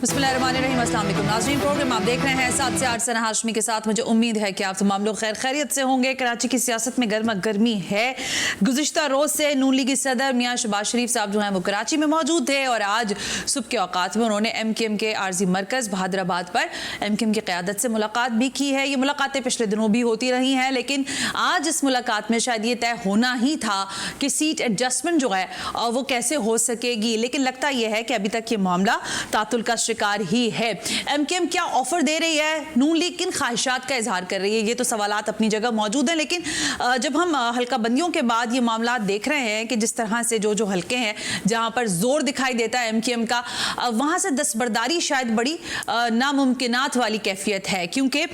बिस्मिल्लाहिर्रहमानिर्रहीम। अस्सलाम वालेकुम नाज़रीन, प्रोग्राम आप देख रहे हैं 7 से 8 सना हाशमी के साथ। मुझे उम्मीद है कि आप तमाम लोग खैर खैरियत से होंगे। कराची की सियासत में गर्मा गर्मी है। गुज़िश्ता रोज़ से नून लीगी सदर मियाँ शहबाज शरीफ साहब जो हैं वो कराची में मौजूद थे और आज सुबह के औकात में उन्होंने MKM के आर्जी मरकज़ बहादराबाद पर MKM की क़यादत से मुलाकात भी की है। ये मुलाकातें पिछले दिनों भी होती रही हैं, लेकिन आज इस मुलाकात में शायद ये तय होना ही था कि सीट एडजस्टमेंट जो है वो कैसे हो सकेगी, लेकिन लगता यह है कि अभी तक ये मामला तातुल का शिकार ही है। MKM क्या ऑफर दे रही है, नून लीग किन ख्वाहिशात का इजहार कर रही है, ये तो सवालात अपनी जगह मौजूद हैं। लेकिन जब हम हल्का बंदियों के बाद ये मामला देख रहे हैं कि जिस तरह से जो हल्के हैं जहां पर जोर दिखाई देता है MKM का, वहां से दस्तबरदारी शायद बड़ी नामुमकिनात वाली कैफियत है। क्योंकि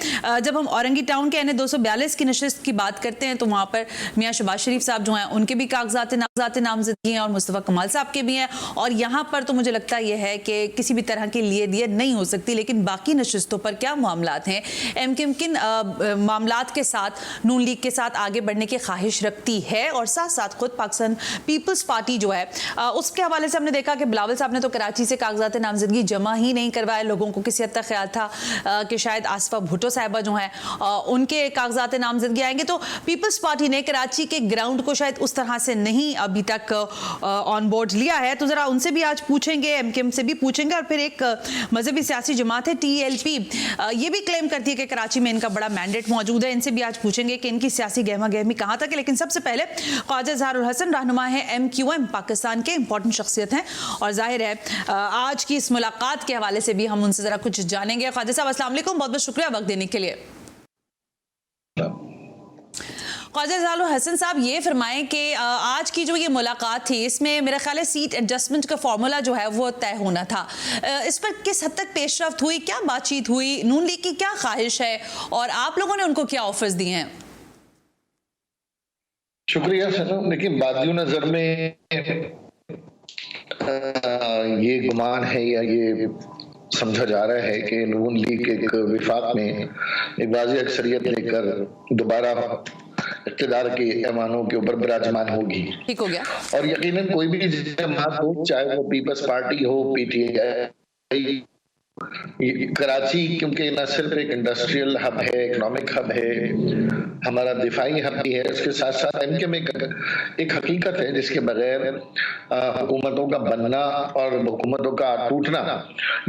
जब हम औरंगी टाउन के NA-242 की नशिस्त की बात करते हैं तो वहां पर मियाँ शहबाज शरीफ साहब जो हैं उनके भी कागजात नामजदगी हैं और मुस्तफ़ा कमाल साहब के भी हैं, और यहाँ पर तो मुझे लगता यह है कि किसी भी तरह की लिए दिए नहीं हो सकती। लेकिन बाकी नशिस्तों पर क्या मामलात हैं, MKM किन मामलात के साथ नून लीग के साथ आगे बढ़ने की ख्वाहिश रखती है, और साथ साथ खुद पाकिस्तान पीपल्स पार्टी जो है उसके हवाले से हमने देखा कि बिलावल साहब ने तो कराची से कागजात नामजदगी जमा ही नहीं करवाए। लोगों को किसी हद तक ख्याल था कि शायद आसफा भुट्टो साहिबा जो हैं उनके कागजात नामजदगी आएंगे, तो पीपल्स पार्टी ने कराची के ग्राउंड को शायद उस तरह से नहीं अभी तक ऑन बोर्ड लिया है। तो जरा उनसे भी आज पूछेंगे, MKM से भी पूछेंगे, और फिर एक मजहबी सियासी जमात है TLP, ये भी क्लेम करती है कि कराची में इनका बड़ा मैंडेट मौजूद है। इनसे भी आज पूछेंगे कि इनकी सियासी गहमा गहमी कहाँ तक है। लेकिन सबसे पहले ख्वाजा इजहारुल हसन रहनुमा है MQM, पाकिस्तान के इंपॉर्टेंट शख्सियत हैं, और जाहिर है आज की इस मुलाकात के हवाले से भी हम उनसे जरा कुछ जानेंगे। ख्वाजा साहब अस्सलाम वालेकुम, बहुत बहुत शुक्रिया वक्त देने के लिए। ख्वाजा इजहारुल हसन साहब, ये फरमाएं कि आज की जो ये मुलाकात थी इसमें मेरा ख्याल है सीट एडजस्टमेंट का फॉर्मूला जो है वो तय होना था। इस पर किस हद तक पेशरफ्त हुई, क्या बातचीत हुई, नून लीग की क्या ख्वाहिश है और आप लोगों ने उनको क्या ऑफर्स दिए हैं? शुक्रिया सनम। लेकिन बादियों नजर में ये गुमान है या ये समझा जा रहा है कि नून लीग एक विफाक में एक वाज़ेह अक्सरियत लेकर दोबारा इक़्तिदार के ऐवानों के ऊपर विराजमान होगी। ठीक हो गया। और यकीनन कोई भी जमात हो, चाहे वो पीपल्स पार्टी हो, PTI, कराची क्योंकि न सिर्फ एक इंडस्ट्रियल हब है, इकोनॉमिक हब है, हमारा दिफाई हब भी है, उसके साथ साथ MKM एक हकीकत है जिसके बगैर हुकूमतों का बनना और हुकूमतों का टूटना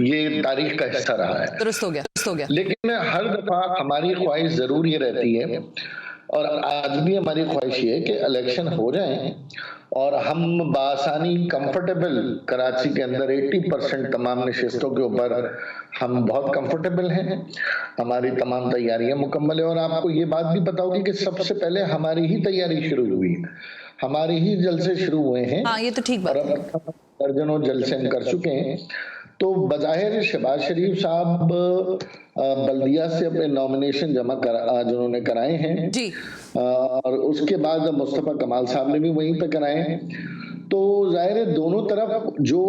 ये तारीख का हिस्सा रहा है। दुरुस्त हो गया। लेकिन हर दफा हमारी ख्वाहिश जरूर ये रहती है, और आज भी हमारी ख्वाहिश ये है कि इलेक्शन हो जाए और हम बासानी कंफर्टेबल कराची के अंदर 80% तमाम नशिस्तों के ऊपर हम बहुत कंफर्टेबल हैं। हमारी तमाम तैयारियां मुकम्मल है, और आपको ये बात भी पता होगी कि सबसे पहले हमारी ही तैयारी शुरू हुई, हमारे ही जलसे शुरू हुए हैं। हाँ, ये तो ठीक बात है। और दर्जनों जलसे हम कर चुके हैं। तो बज़ाहिर शहबाज शरीफ साहब बल्दिया से अपने नॉमिनेशन जमा आज उन्होंने कराए हैं जी, और उसके बाद मुस्तफ़ा कमाल साहब ने भी वहीं पे कराए हैं। तो जाहिर है दोनों तरफ जो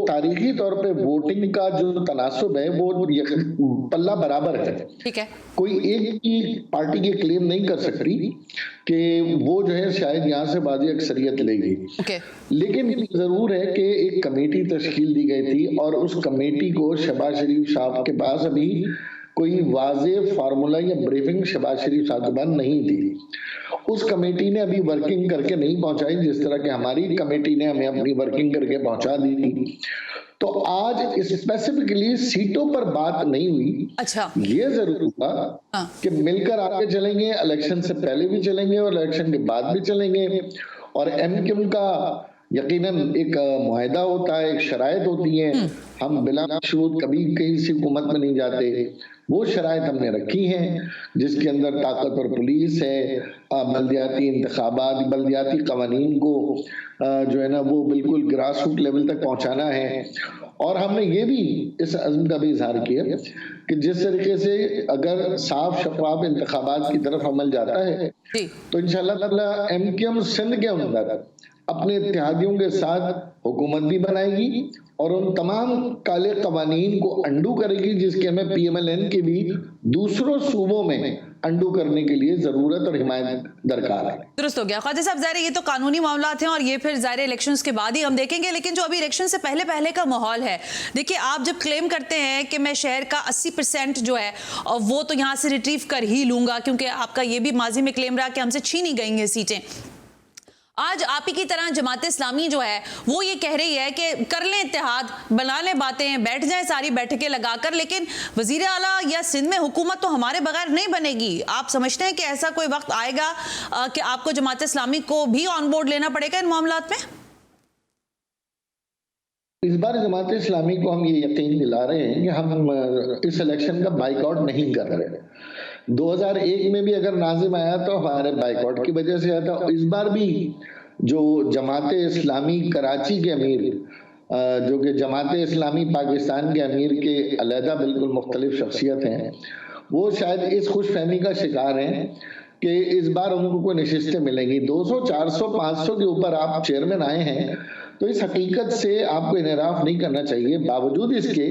तारीखी तौर पे वोटिंग का जो तनासुब है वो पल्ला बराबर है। ठीक है। कोई एक ही पार्टी ये क्लेम नहीं कर सकती कि वो जो है शायद यहाँ से बाजी अक्सरियत लेगी। लेकिन जरूर है कि एक कमेटी तश्कील दी गई थी, और उस कमेटी को शहबाज शरीफ साहब के पास अभी कोई वाज़ेह फार्मूला या ब्रीफिंग शहबाज शरीफ साहब के पास नहीं थी। उस कमेटी ने अभी वर्किंग करके नहीं पहुंचाई, जिस तरह के हमारी कमेटी ने हमें अपनी वर्किंग करके पहुंचा दी थी। तो आज स्पेसिफिकली सीटों पर बात नहीं हुई। अच्छा, ये जरूर हुआ कि मिलकर आगे चलेंगे, इलेक्शन से पहले भी चलेंगे और इलेक्शन के बाद भी चलेंगे। और MKM का यकीनन एक मुआहदा होता है, एक शराइत होती है, हम बिला मशरूत कभी किसी हुकूमत में नहीं जाते। वो शराइत हमने रखी हैं जिसके अंदर ताकतवर पुलिस है, बल्दियाती इंतखाबात, बल्दियाती कवानीन को जो है ना वो बिल्कुल ग्रास रूट लेवल तक पहुंचाना है। और हमने ये भी इस अज़्म का भी इजहार किया कि जिस तरीके से अगर साफ शफाफ इंतखाबात की तरफ अमल जाता है तो इंशाअल्लाह ताला MKM सिंध के अंदर अपने इत्तेहादियों के साथ हुकूमत भी बनाएगी और उन तमाम काले कवानीन को अंडू करेगी जिसके हमें PMLN के भी दूसरों सूबों में अंडू करने के लिए जरूरत और हिमायत दरकार है। दुरुस्त हो गया ख्वाजा साहब। ज़ाहिर ये तो कानूनी मामला हैं और ये फिर ज़ाहिर इलेक्शंस के बाद ही हम देखेंगे, लेकिन जो अभी इलेक्शन से पहले पहले का माहौल है, देखिए आप जब क्लेम करते हैं कि मैं शहर का 80% जो है वो तो यहाँ से रिट्रीव कर ही लूंगा, क्योंकि आपका ये भी माजी में क्लेम रहा कि हमसे छीनी गई हैं सीटें, आज आप ही की तरह जमात इस्लामी जो है वो ये कह रही है कि कर लें इत्तेहाद, बना लें बातें, बैठ जाएं सारी बैठकें लगाकर, लेकिन वजीर आला या सिंध में हुकूमत तो हमारे बगैर नहीं बनेगी। आप समझते हैं कि ऐसा कोई वक्त आएगा कि आपको जमात इस्लामी को भी ऑन बोर्ड लेना पड़ेगा इन मामलात में? इस बार जमात इस्लामी को हम ये यकीन दिला रहे हैं कि हम इस इलेक्शन का बाइकआउट नहीं कर रहे। 2001 में भी अगर नाजिम आया तो हमारे बाइकआउट की वजह से आया था। इस बार भी जो जमात इस्लामी कराची के अमीर, जो कि जमात इस्लामी पाकिस्तान के अमीर के अलहदा बिल्कुल मुख्तलिफ शख्सियत हैं, वो शायद इस खुशफहमी का शिकार हैं कि इस बार उनको कोई नशिस्तें मिलेंगी। 200, 400, 500 के ऊपर आप चेयरमैन आए हैं, तो इस हकीकत से आपको इनराफ नहीं करना चाहिए। बावजूद इसके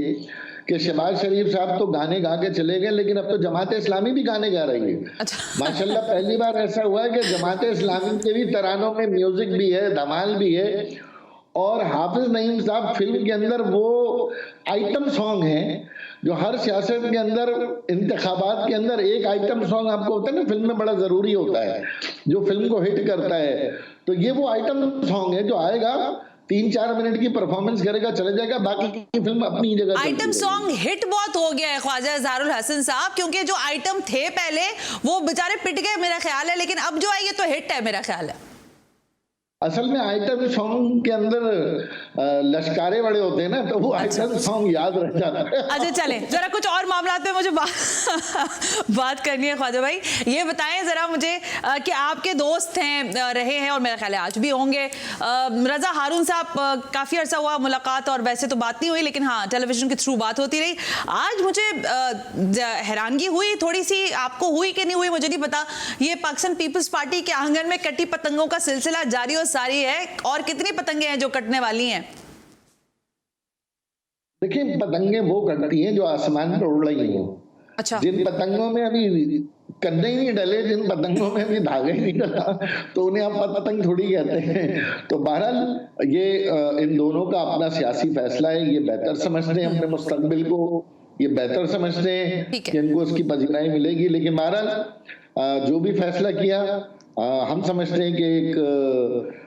कि शहबाज शरीफ साहब तो गाने गा के चले गए, लेकिन अब तो जमात इस्लामी भी गाने गा रही है। अच्छा। माशाल्लाह पहली बार ऐसा हुआ है कि जमात इस्लामी के भी तरानों में म्यूजिक भी है, धमाल भी है, और हाफिज नईम साहब फिल्म के अंदर वो आइटम सॉन्ग हैं जो हर सियासत के अंदर, इंतखाबात के अंदर एक आइटम सॉन्ग आपको होता है ना, फिल्म में बड़ा जरूरी होता है, जो फिल्म को हिट करता है। तो ये वो आइटम सॉन्ग है जो आएगा, 3-4 मिनट की परफॉर्मेंस करेगा, चले जाएगा, बाकी की फिल्म अपनी जगह। आइटम सॉन्ग हिट बहुत हो गया है ख्वाजा इजहारुल हसन साहब, क्योंकि जो आइटम थे पहले वो बेचारे पिट गए मेरा ख्याल है, लेकिन अब जो है ये तो हिट है मेरा ख्याल है। असल में आइटम सॉन्ग के अंदर लश्कारे बड़े होते हैं ना, तो वो आइटम सॉन्ग याद रह जाता है। अच्छा चले, जरा कुछ और मामला पे मुझे बात करनी है ख्वाजा भाई। ये बताएं जरा मुझे कि आपके दोस्त हैं, रहे हैं और मेरा ख्याल है आज भी होंगे, रजा हारून साहब, काफ़ी अर्सा हुआ मुलाकात और वैसे तो बात नहीं हुई, लेकिन हाँ टेलीविजन के थ्रू बात होती रही। आज मुझे हैरानगी हुई थोड़ी सी, आपको हुई कि नहीं हुई मुझे नहीं पता, ये पाकिस्तान पीपल्स पार्टी के आंगन में कटी पतंगों का सिलसिला जारी और सारी है, और कितनी पतंगे हैं जो कटने वाली हैं? देखिए, पतंगे वो कटती हैं जो आसमान पर उड़ रही हैं। अच्छा। जिन पतंगों में अभी कन्ने ही नहीं डले, जिन पतंगों में अभी धागा ही नहीं डला, तो उन्हें आप पतंग थोड़ी कहते हैं। तो बहरहाल ये इन दोनों का अपना सियासी फैसला है, ये बेहतर समझते हैं अपने मुस्तकबिल को, ये बेहतर समझते हैं कि इनको उसकी पजीराई मिलेगी। लेकिन बहरहाल जो भी फैसला किया, हम समझते हैं कि एक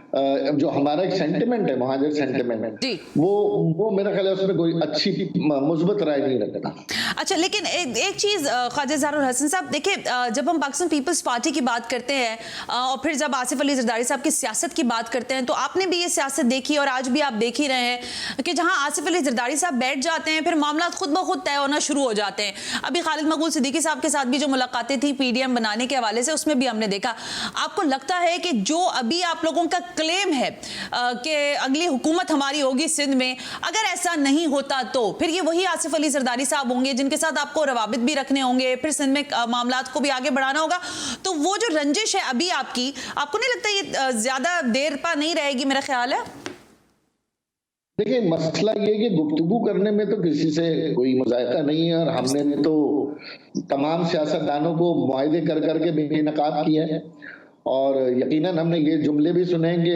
जो हमारा एक सेंटिमेंट है, महाजर सेंटिमेंट, वो मेरा ख्याल है उसमें कोई अच्छी मुस्बत राय नहीं रखता। अच्छा, लेकिन एक चीज़ ख्वाजा इजहारुल हसन साहब, देखिए जब हम पाकिस्तान पीपल्स पार्टी की बात करते हैं और फिर जब आसिफ अली जरदारी साहब की सियासत की बात करते हैं, तो आपने भी ये सियासत देखी और आज भी आप देख ही रहे हैं कि जहां आसिफ अली जरदारी साहब बैठ जाते हैं, फिर मामला खुद ब खुद तय होना शुरू हो जाते हैं। अभी खालिद मकबूल सिद्दीकी साहब के साथ भी जो मुलाकातें थी PDM बनाने के हवाले से, उसमें भी हमने देखा। आपको लगता है कि जो अभी आप लोगों का क्लेम है कि अगली हुकूमत हमारी होगी सिंध में, अगर ऐसा नहीं होता तो फिर ये वही आसिफ अली जरदारी साहब होंगे जिनके साथ आपको रवाबित भी रखने होंगे, फिर सिंध में मामलात को भी आगे बढ़ाना होगा, तो वो जो रंजिश है अभी आपकी, आपको नहीं लगता ये ज्यादा देर पर नहीं रहेगी? मेरा ख्याल है देखिए, मसला ये कि गुफ्तगू करने में तो किसी से कोई मुज़ायका नहीं है, और हमने तो तमाम सियासतदानों को मुआहदे कर करके बेनकाब किया है, और यकीनन हमने ये जुमले भी सुने कि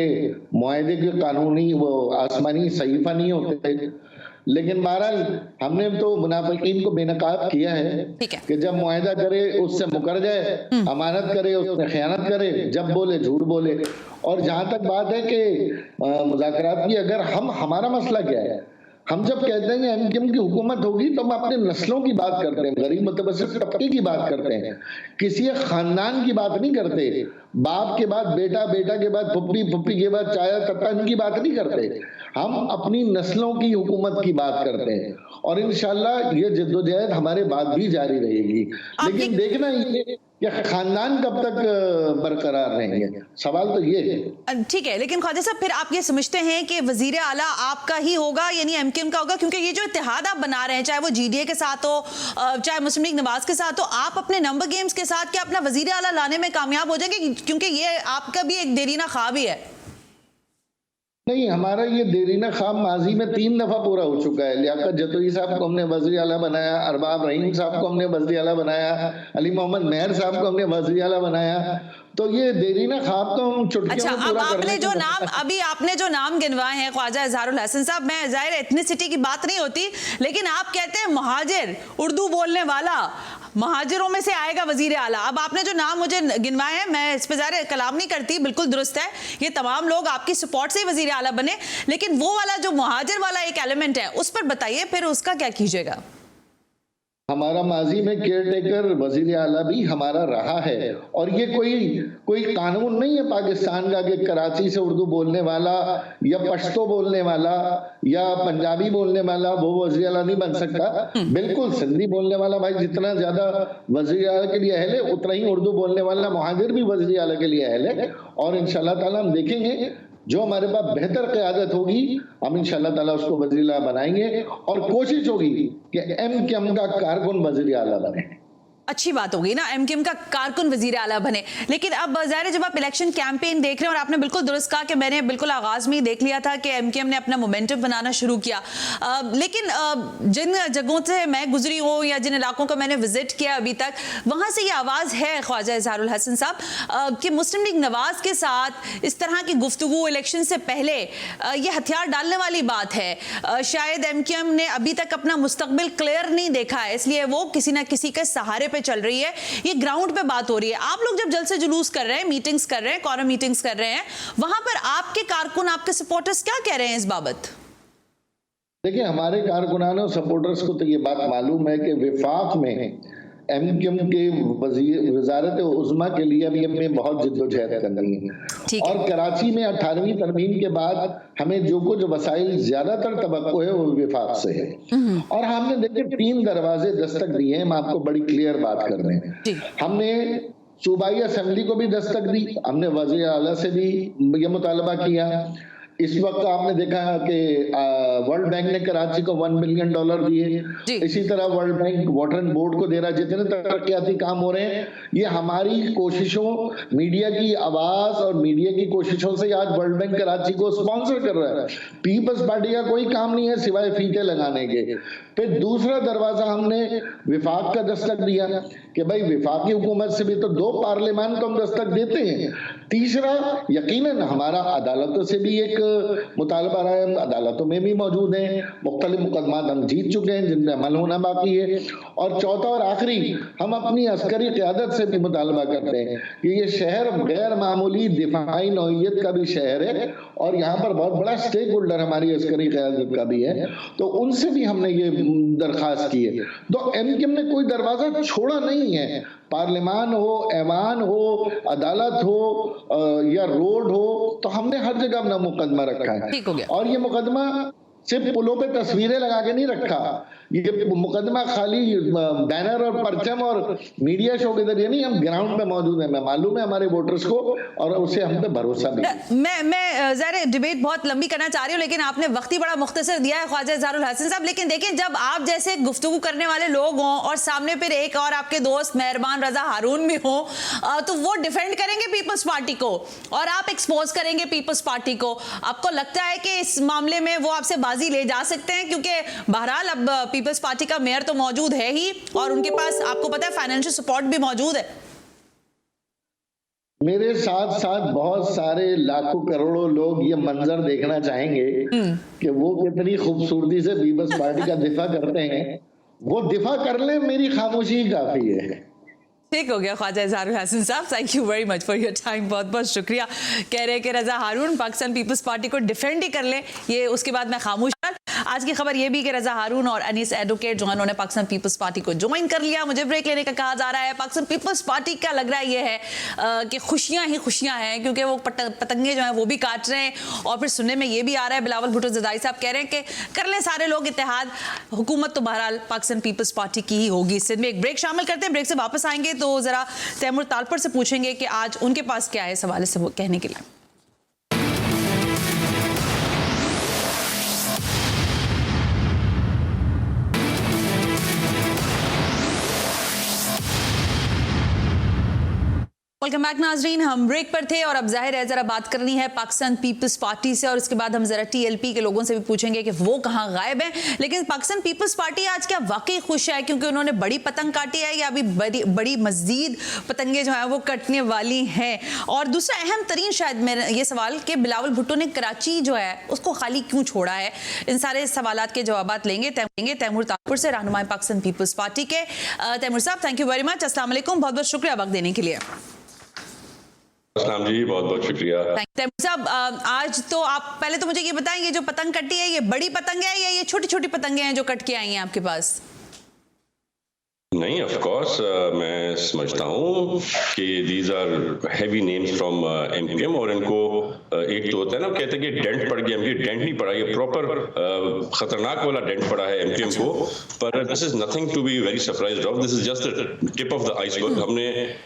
मुआहदे के कानूनी वो आसमानी सहीफा नहीं होते। लेकिन बहरहाल हमने तो मुनाफिकीन को बेनकाब किया है कि जब मुआहदा करे उससे मुकर जाए, अमानत करे उसमें खयानत करे, जब बोले झूठ बोले। और जहां तक बात है कि मुज़ाकरात की, अगर हमारा मसला क्या है, हम जब कहते हैं कि एमक्यूएम की हुकूमत होगी तो हम अपने नस्लों की बात करते हैं, गरीब मुतवस्सित तबके की बात करते हैं, किसी एक खानदान की बात नहीं करते, बाप के बाद बेटा, बेटा के बाद फुप्पी, फुप्पी के बाद चाचा, तत्ता, इनकी बात नहीं करते। हम अपनी नस्लों की हुकूमत की बात करते हैं, और इंशाल्लाह ये जद्दोजहद हमारे बाद भी जारी रहेगी। लेकिन देखना ये खानदान कब तक बरकरार रहेंगे, सवाल तो ये है। ठीक है, लेकिन ख्वाजा साहब फिर आप ये समझते हैं कि वजीर आला आपका ही होगा, यानी एमक्यूएम का होगा? क्योंकि ये जो इत्तेहाद आप बना रहे हैं, चाहे वो GDA के साथ हो, चाहे मुस्लिम लीग नवाज के साथ हो, आप अपने नंबर गेम्स के साथ क्या अपना वजीर आला लाने में कामयाब हो जाएंगे? क्योंकि ये आपका भी एक देरीना ख्वाब ही है। नहीं, हमारा ये देरीना ख्वाब माजी में 3 दफा पूरा हो चुका है। लियाकत जतोई साहब को हमने वज़ीर आला बनाया, अरबाब रहीम साहब को हमने वज़ीर आला बनाया, अली मोहम्मद मेहर साहब को हमने वज़ीर आला बनाया। तो ये देरीना ख्वाब तो हम चुटकियों अच्छा, में अब पूरा आपने करने जो की नाम अभी आपने जो नाम गिनवाए हैं ख्वाजा इजहारुल हसन साहब, मैं जाहिर एथनिसिटी की बात नहीं होती, लेकिन आप कहते हैं महाजिर, उर्दू बोलने वाला, महाजिरों में से आएगा वजीर आला। अब आपने जो नाम मुझे गिनवाए हैं, मैं इस पे ज़ाहिर कलाम नहीं करती, बिल्कुल दुरुस्त है, ये तमाम लोग आपकी सपोर्ट से ही वजीर आला बने, लेकिन वो वाला जो महाजिर वाला एक एलिमेंट है उस पर बताइए, फिर उसका क्या कीजिएगा? हमारा माजी में केयर टेकर वजीर आला भी हमारा रहा है, और ये कोई कानून नहीं है पाकिस्तान का कि कराची से उर्दू बोलने वाला या पश्तो बोलने वाला या पंजाबी बोलने वाला वो वजीर आला नहीं बन सकता। बिल्कुल सिंधी बोलने वाला भाई जितना ज्यादा वजीर आला के लिए अहल है, उतना ही उर्दू बोलने वाला मुहाजिर भी वजीर आला के लिए अहल है। और इंशाल्लाह ताला हम देखेंगे जो हमारे पास बेहतर क़यादत होगी, हम इंशाल्लाह ताला उसको वज़ीर आला बनाएंगे, और कोशिश होगी कि MKM का कारकुन वज़ीर आला बने। अच्छी बात होगी ना, MKM का कारकुन वजीर आला बने। लेकिन अब ज़ाहिर है जब आप इलेक्शन कैंपेन देख रहे हैं, और आपने बिल्कुल दुरुस्त कहा कि मैंने बिल्कुल आगाज में ही देख लिया था कि MKM ने अपना मोमेंटम बनाना शुरू किया, लेकिन जिन जगहों से मैं गुजरी हूँ या जिन इलाकों का मैंने विजिट किया अभी तक, वहाँ से ये आवाज़ है ख्वाजा इजहारुल हसन साहब कि मुस्लिम लीग नवाज के साथ इस तरह की गुफ्तगू इलेक्शन से पहले ये हथियार डालने वाली बात है। शायद MKM ने अभी तक अपना मुस्तकबिल क्लियर नहीं देखा है, इसलिए वो किसी ना किसी के सहारे पे चल रही है। ये ग्राउंड पे बात हो रही है। आप लोग जब जलसे जुलूस कर रहे हैं, मीटिंग्स कर रहे हैं, कॉरम मीटिंग्स कर रहे हैं, वहां पर आपके कारकुन, आपके सपोर्टर्स क्या कह रहे हैं इस बाबत? देखिए, हमारे कारकुनान और सपोर्टर्स को तो ये बात मालूम है कि विफाक में MKM के वजारत उज़्मा के लिए अभी हमें बहुत जिद्दोजहद करनी है, और कराची में 18वीं तरमीम के बाद हमें जो कुछ वसाइल ज्यादातर तवक्को है वो विफाक से है। और हमने देखिए 3 दरवाजे दस्तक दिए हैं, हम आपको बड़ी क्लियर बात कर रहे हैं। हमने सूबाई असेंबली को भी दस्तक दी, हमने वज़ीर आला से भी ये मुतालबा किया। इस वक्त आपने देखा कि वर्ल्ड बैंक ने कराची को $1 बिलियन दिए, इसी तरह world bank water and board को दे रहा है। जितने तरक्याती काम हो रहे हैं, ये हमारी कोशिशों, मीडिया की आवाज और मीडिया की कोशिशों से आज वर्ल्ड बैंक कराची को स्पॉन्सर कर रहा है। पीपल्स पार्टी का कोई काम नहीं है सिवाय फीते लगाने के। फिर दूसरा दरवाजा हमने विफाक का दस्तक दिया कि भाई विफाकी हुकूमत से भी तो 2 पार्लियामान को हम दस्तक देते हैं। तीसरा यकीनन हमारा अदालतों से भी एक मुतालबा रहा है, अदालतों में भी मौजूद हैं, मुख्तलिफ मुकदमात हम जीत चुके हैं जिनमें अमल होना बाकी है। और चौथा और आखिरी, हम अपनी अस्करी क़यादत से भी मुतालबा करते हैं कि ये शहर गैर मामूली दिफाई नौइयत का भी शहर है, और यहाँ पर बहुत बड़ा स्टेक होल्डर हमारी अस्करी क़यादत का भी है, तो उनसे भी हमने ये दरखास्त की है। तो MKM ने कोई दरवाजा छोड़ा नहीं है, पार्लियामान हो, ऐवान हो, अदालत हो या रोड हो, तो हमने हर जगह अपना मुकदमा रखा है। और ये मुकदमा सिर्फ पुलों पे तस्वीरें लगा के नहीं रखा, ये मुकदमा खाली बैनर और परचम और मीडिया शो के जरिए नहीं, हम ग्राउंड पे मौजूद हैं। मैं मालूम है हमारे वोटर्स को, और उससे हम पे भरोसा भी। मैं ज़ाहिर डिबेट बहुत लंबी करना चाह रही हूँ, लेकिन आपने वक्त ही बड़ा मुख्तसर दिया है ख्वाजा इजहारुल हसन साहब। लेकिन देखिए, जब आप जैसे गुफ्तगू करने वाले लोग हों और सामने फिर एक और आपके दोस्त मेहरबान रजा हारून भी हो, तो वो डिफेंड करेंगे पीपल्स पार्टी को और आप एक्सपोज करेंगे पीपल्स पार्टी को। आपको लगता है कि इस मामले में वो आपसे बाजी ले जा सकते हैं? क्योंकि बहरहाल अब पीपल्स पार्टी का मेयर तो मौजूद है ही, और उनके पास आपको पता है फाइनेंशियल सपोर्ट भी मौजूद है। मेरे साथ साथ बहुत सारे लाखों करोड़ों लोग ये मंजर देखना चाहेंगे कि वो कितनी खूबसूरती से पीपल्स पार्टी का दिफा करते हैं। वो दिफा कर ले, मेरी खामोशी काफी है। ठीक हो गया ख्वाजा इजहारुल हसन साहब, thank you very much for your time, बहुत बहुत शुक्रिया। कह रहे हैं कि रजा हारून पाकिस्तान पीपल्स पार्टी को डिफेंड ही कर ले, ये उसके बाद मैं खामोश। आज की खबर ये भी कि रजा हारून और अनीस एडवोकेट जो उन्होंने पाकिस्तान पीपल्स पार्टी को ज्वाइन कर लिया। मुझे ब्रेक लेने का कहा जा रहा है। पाकिस्तान पीपल्स पार्टी का लग रहा है ये है कि खुशियां ही खुशियां हैं, क्योंकि वो पतंगे जो हैं वो भी काट रहे हैं। और फिर सुनने में ये भी आ रहा है, बिलावल भुट्टो ज़रदारी साहब कह रहे हैं कि कर ले सारे लोग इत्तेहाद, हुकूमत तो बहरहाल पाकिस्तान पीपल्स पार्टी की ही होगी। इस में एक ब्रेक शामिल करते हैं, ब्रेक से वापस आएंगे तो जरा तैमूर तालपुर से पूछेंगे कि आज उनके पास क्या है इस हवाले से वो कहने के लिए। वेलकम बैक नाजरीन। हम ब्रेक पर थे और अब जाहिर है जरा बात करनी है पाकिस्तान पीपल्स पार्टी से और उसके बाद हम जरा टीएलपी के लोगों से भी पूछेंगे कि वो कहां गायब हैं। लेकिन पाकिस्तान पीपल्स पार्टी आज क्या वाकई खुश है क्योंकि उन्होंने बड़ी पतंग काटी है या अभी बड़ी मजीद पतंगे जो है वो कटने वाली हैं? और दूसरा अहम तरीन शायद मेरा ये सवाल कि बिलावल भुट्टो ने कराची जो है उसको खाली क्यों छोड़ा है? इन सारे सवालात के जवाब लेंगे तैमूर तालपुर से, रहनुमाई पाकिस्तान पीपल्स पार्टी के। तैमूर साहब, थैंक यू वेरी मच। अस्सलाम वालेकुम, बहुत बहुत शुक्रिया वक्त देने के लिए। अस्सलाम जी, बहुत बहुत शुक्रिया। तैमूर साहब, आज तो आप पहले तो मुझे ये बताएं, ये जो पतंग कटी है ये बड़ी पतंग है या ये छोटी छोटी पतंगे हैं जो कट के आई हैं आपके पास? नहीं, ऑफ कोर्स मैं समझता हूँ कि these are heavy names from MKM और इनको एक तो होता है ना, कहते हैं कि डेंट पड़ गया, एमके डेंट नहीं पड़ा, ये प्रॉपर खतरनाक वाला डेंट पड़ा है एमकेएम को। पर this is nothing to be very surprised of, this is just the tip of the iceberg. हमने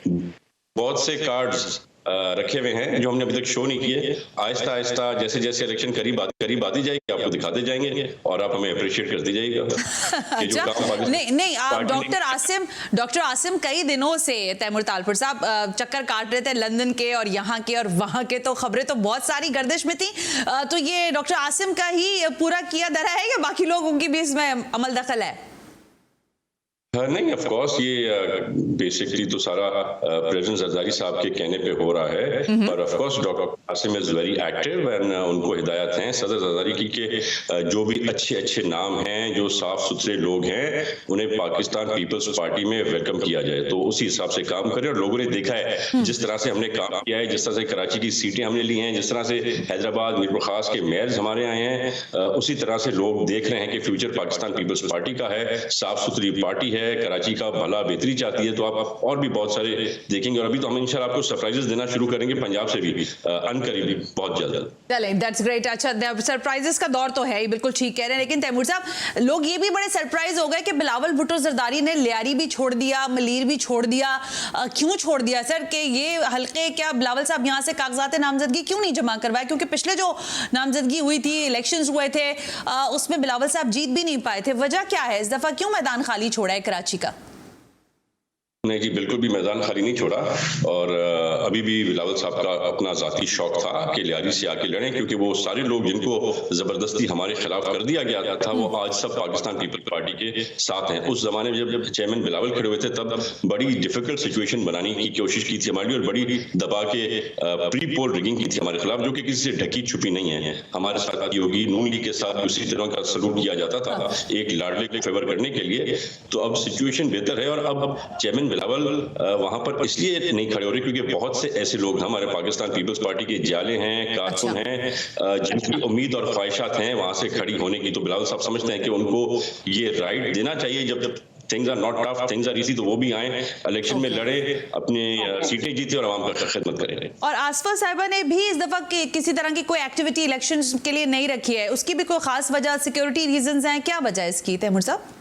बहुत से कार्ड्स रखे हुए हैं जो हमने अभी तक शो नहीं किए। आहिस्ता आहिस्ता जैसे जैसे इलेक्शन करीब आती जाएगी आपको दिखाते जाएंगे और आप हमें अप्रिशिएट करते जाइएगा। अच्छा, नहीं आप डॉक्टर आसिम कई दिनों से तैमूर तालपुर साहब चक्कर काट रहे थे लंदन के और यहाँ के और वहाँ के, तो खबरें तो बहुत सारी गर्दिश में थी। तो ये डॉक्टर आसिम का ही पूरा किया धरा है या बाकी लोगों की भी इसमें अमल दखल है? नहीं, ऑफ कोर्स ये बेसिकली तो सारा प्रेसिडेंट जरदारी साहब के कहने पे हो रहा है। पर of course doctor Asim is very active and उनको हिदायत हैं सदर जरदारी की कि जो भी अच्छे नाम हैं, जो साफ सुथरे लोग हैं, उन्हें पाकिस्तान पीपल्स पार्टी में वेलकम किया जाए। तो उसी हिसाब से काम करें और लोगों ने देखा है जिस तरह से हमने काम किया है, जिस तरह से कराची की सीटें हमने ली हैं, जिस तरह से हैदराबाद मीरपुर खास के मेयर्स हमारे आए हैं, उसी तरह से लोग देख रहे हैं कि फ्यूचर पाकिस्तान पीपल्स पार्टी का है, साफ सुथरी पार्टी है, कराची का भला बेहतरी चाहती है। तो आप और भी बहुत सारे देखेंगे और अभी तो हम इंशाल्लाह आपको सरप्राइजेस देना शुरू करेंगे पंजाब से भी अनकरीबी बहुत जल्द। चले, दैट्स ग्रेट। अच्छा, सरप्राइजेस का दौर तो है ही, बिल्कुल ठीक कह रहे हैं। लेकिन तैमूर साहब, लोग ये भी बड़े सरप्राइज हो गए कि बिलावल भुट्टो जरदारी ने लियारी भी छोड़ दिया, मलीर भी छोड़ दिया। क्यों छोड़ दिया सर? कि ये हल्के क्या बिलावल साहब यहाँ से कागजात नामजदगी क्यों नहीं जमा करवाए? क्योंकि पिछले जो नामजदगी हुई थी, इलेक्शंस हुए थे, उसमें बिलावल साहब जीत भी नहीं पाए थे। वजह क्या है? इस दफा क्यों मैदान खाली छोड़ा है कराची का? नहीं जी, बिल्कुल भी मैदान खाली नहीं छोड़ा और अभी भी बिलावल साहब का अपना जाती शौक था कि लियारी से आके लड़ें, क्योंकि वो सारे लोग जिनको जबरदस्ती हमारे खिलाफ कर दिया गया था वो आज सब पाकिस्तान पीपल्स पार्टी के साथ हैं। उस जमाने में जब चेयरमैन बिलावल खड़े हुए थे तब बड़ी डिफिकल्ट सिचुएशन बनाने की कोशिश की थी हमारी और बड़ी दबा के प्री पोल रिगिंग की थी हमारे खिलाफ, जो कि किसी से ढकी छुपी नहीं है। हमारे साथ योगी नून लीग के साथ उसी तरह का सलूक किया जाता था एक लाडले को फेवर करने के लिए। तो अब सिचुएशन बेहतर है और अब चेयरमैन बिलावल वहां पर इसलिए नहीं खड़े हो रहे क्योंकि बहुत से ऐसे लोग हमारे पाकिस्तान पीपल्स पार्टी के जाले हैं, कारकुन हैं, जिनकी उम्मीद और ख्वाहिशात हैं वहां से खड़ी होने की। तो बिलावल साहब समझते हैं कि उनको ये राइट देना चाहिए, जब things are not tough, things are easy, तो वो भी आए इलेक्शन में लड़े, अपने सीटें जीते और आवाम का खिदमत करें। और आसफा साहिबा ने भी इस दफा किसी तरह की कोई एक्टिविटी इलेक्शंस के लिए नहीं रखी है, उसकी भी कोई खास वजह, सिक्योरिटी रीजंस हैं? क्या वजह है इसकी तैमूर साहब?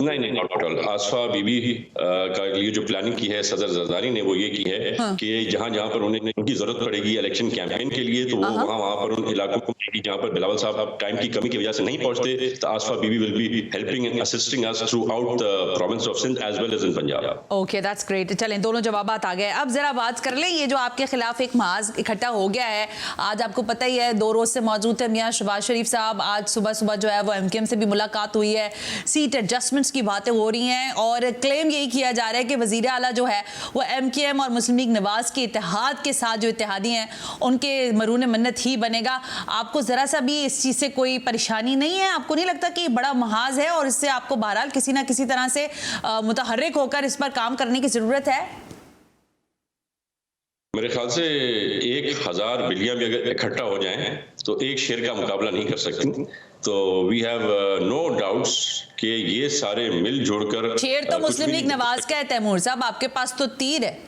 नहीं, नॉट एट ऑल। आसफा बीबी का लिए जो प्लानिंग की है सदर जरदारी ने वो ये की है कि जहां पर उन्हें उनकी जरूरत पड़ेगी इलेक्शन कैंपेन के लिए तो वो वहां पर उन इलाकों को जहां पर बिलावल साहब टाइम की कमी की वजह से नहीं पहुंचते, तो Asifa Bibi will be helping and assisting us throughout the province of Sindh as well as in Punjab. Okay, that's great. चलें, दोनों जवाबात आ गए। अब जरा बात कर लें, ये जो आपके खिलाफ एक महाज इकट्ठा हो गया है, आज आपको पता ही है 2 रोज से मौजूद है मियां शहबाज शरीफ साहब। आज सुबह जो है वो एमकेएम से भी मुलाकात हुई है, सीट एडजस्टमेंट्स की बातें हो रही हैं और क्लेम यही किया जा रहा है कि वजीर आला जो है वो एमकेएम और मुस्लिम लीग नवाज के इत्तेहाद के साथ जो इत्तेहादी हैं उनके मरून मन्नत ही बनेगा। आपको जरा सा भी इस चीज से कोई परेशानी नहीं है? आपको नहीं लगता कि बड़ा महाज है और इससे आपको बहरहाल किसी ना किसी तरह से मुतहर्रिक होकर इस पर काम करने की जरूरत है? मेरे ख्याल से 1000 बिल्लियां भी अगर इकट्ठा हो जाएं तो एक शेर का मुकाबला नहीं कर सकती। तो वी हैव नो डाउट्स कि ये सारे मिलजुल कर, शेर तो मुस्लिम लीग नवाज का है तैमूर साहब, आपके पास तो तीर है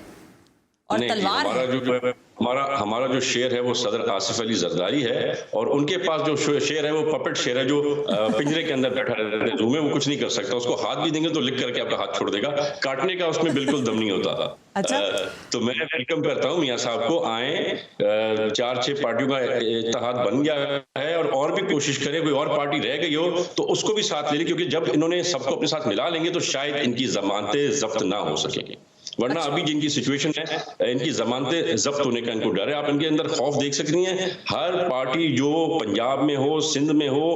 और तलवार है। हमारा जो शेर है वो सदर आसिफ अली जरदारी है और उनके पास जो शेर है वो पपेट शेर है जो पिंजरे के अंदर बैठा रहता है, में वो कुछ नहीं कर सकता। उसको हाथ भी देंगे तो लिख करके आपका हाथ छोड़ देगा, काटने का उसमें बिल्कुल दम नहीं होता। अच्छा? तो मैं वेलकम करता हूँ मियां साहब को, आए 4-6 पार्टियों का इत्तेहाद बन गया है और भी कोशिश करें, कोई और पार्टी रह गई हो तो उसको भी साथ ले लें, क्योंकि जब इन्होंने सबको अपने साथ मिला लेंगे तो शायद इनकी जमानतें जब्त ना हो सकेंगी। वरना अभी जिनकी सिचुएशन है, इनकी जमानतें जब्त होने का इनको डर है। आप इनके अंदर खौफ देख सकती हैं। हर पार्टी जो पंजाब में हो, सिंध में हो,